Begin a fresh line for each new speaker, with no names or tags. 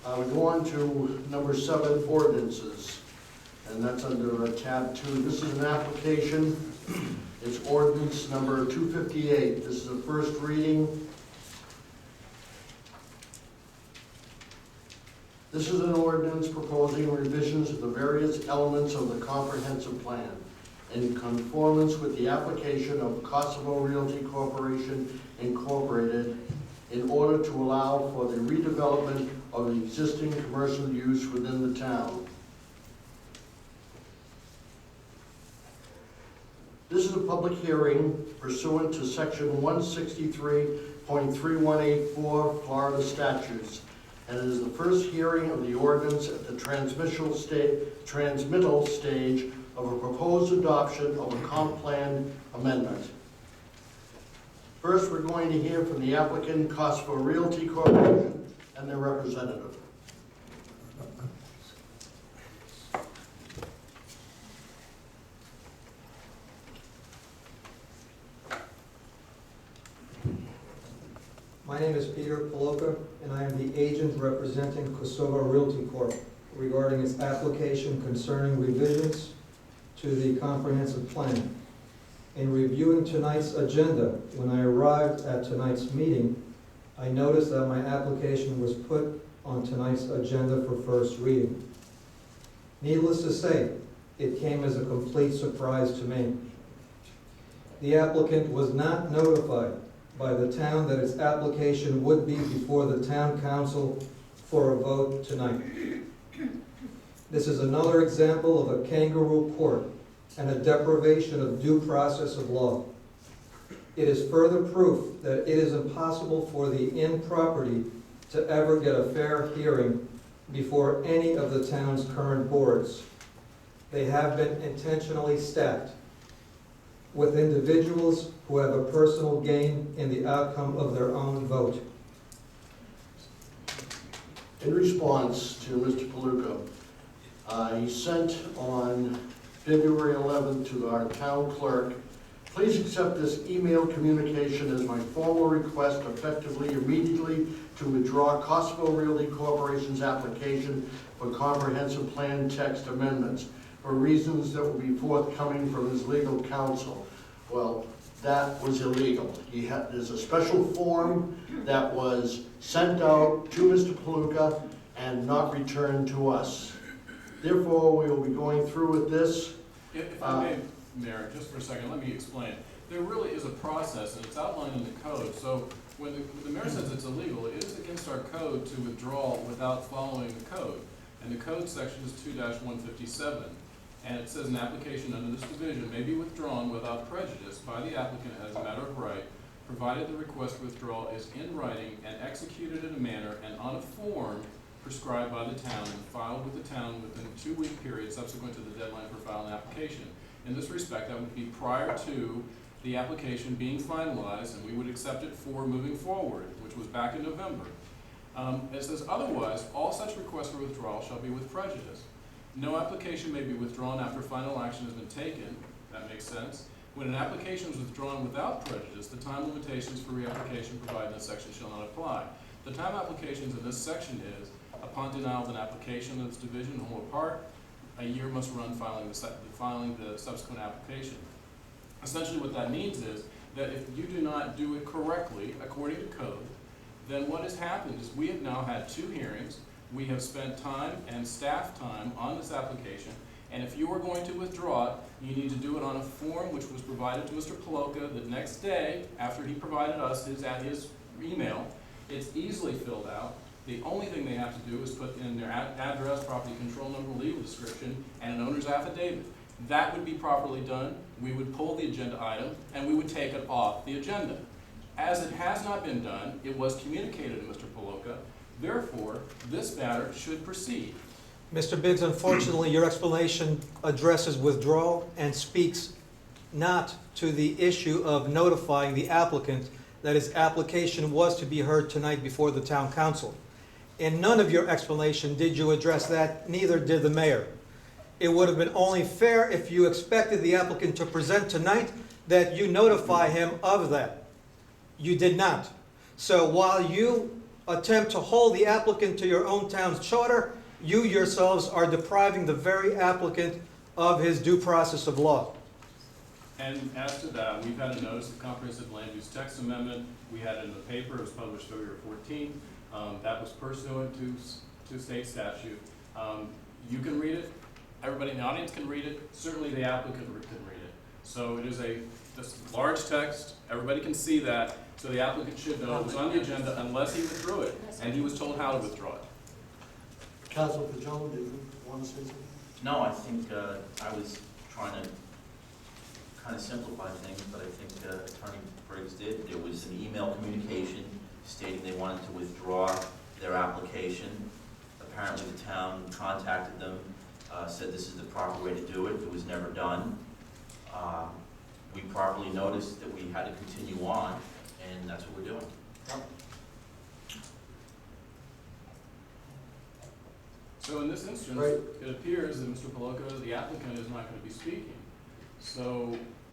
We go on to number 7, ordinances, and that's under tab 2. This is an application. It's ordinance number 258. This is a first reading. This is an ordinance proposing revisions of the various elements of the comprehensive plan in conformance with the application of Kosovo Realty Corporation Incorporated in order to allow for the redevelopment of the existing commercial use within the town. This is a public hearing pursuant to section 163.3184 Florida statutes, and it is the first hearing of the ordinance at the transmittal stage of a proposed adoption of a comp plan amendment. First, we're going to hear from the applicant, Kosovo Realty Corporation, and their representative.
My name is Peter Paloka, and I am the agent representing Kosovo Realty Corp. regarding its application concerning revisions to the comprehensive plan. In reviewing tonight's agenda, when I arrived at tonight's meeting, I noticed that my application was put on tonight's agenda for first reading. Needless to say, it came as a complete surprise to me. The applicant was not notified by the town that its application would be before the town council for a vote tonight. This is another example of a kangaroo court and a deprivation of due process of law. It is further proof that it is impossible for the inn property to ever get a fair hearing before any of the town's current boards. They have been intentionally stacked with individuals who have a personal gain in the outcome of their own vote.
In response to Mr. Paluca, he sent on February 11th to our town clerk, please accept this email communication as my formal request effectively immediately to withdraw Kosovo Realty Corporation's application for comprehensive plan text amendments for reasons that will be forthcoming from his legal counsel. Well, that was illegal. There's a special form that was sent out to Mr. Paluca and not returned to us. Therefore, we will be going through with this.
If I may, Mayor, just for a second, let me explain. There really is a process, and it's outlined in the code. So when the mayor says it's illegal, it is against our code to withdraw without following the code. And the code section is 2-157. And it says an application under this division may be withdrawn without prejudice by the applicant as a matter of right, provided the request for withdrawal is in writing and executed in a manner and on a form prescribed by the town and filed with the town within a 2-week period subsequent to the deadline for filing an application. In this respect, that would be prior to the application being finalized, and we would accept it for moving forward, which was back in November. It says otherwise, all such requests for withdrawal shall be with prejudice. No application may be withdrawn after final action has been taken. That makes sense. When an application is withdrawn without prejudice, the time limitations for reapplication provided in this section shall not apply. The time applications in this section is, upon denial of an application of this division in whole or part, a year must run filing the subsequent application. Essentially what that means is that if you do not do it correctly according to code, then what has happened is we have now had 2 hearings. We have spent time and staff time on this application, and if you are going to withdraw it, you need to do it on a form which was provided to Mr. Paloka the next day after he provided us his email. It's easily filled out. The only thing they have to do is put in their address, property control number, legal description, and an owner's affidavit. That would be properly done. We would pull the agenda item, and we would take it off the agenda. As it has not been done, it was communicated to Mr. Paloka. Therefore, this matter should proceed.
Mr. Biggs, unfortunately, your explanation addresses withdrawal and speaks not to the issue of notifying the applicant that his application was to be heard tonight before the town council. In none of your explanation did you address that, neither did the mayor. It would have been only fair if you expected the applicant to present tonight that you notify him of that. You did not. So while you attempt to hold the applicant to your own town's charter, you yourselves are depriving the very applicant of his due process of law.
And as to that, we've had a notice of comprehensive land use text amendment. We had it in the paper. It was published February 14th. That was pursuant to state statute. You can read it. Everybody in the audience can read it. Certainly the applicant can read it. So it is this large text. Everybody can see that. So the applicant should know it was on the agenda unless he withdrew it, and he was told how to withdraw it.
Councilor Pajola, do you want to say something?
No, I think I was trying to kind of simplify things, but I think Attorney Briggs did. There was an email communication stating they wanted to withdraw their application. Apparently the town contacted them, said this is the proper way to do it. It was never done. We properly noticed that we had to continue on, and that's what we're doing.
So in this instance,
Right.
it appears that Mr. Poloka, the applicant, is not going to be speaking. So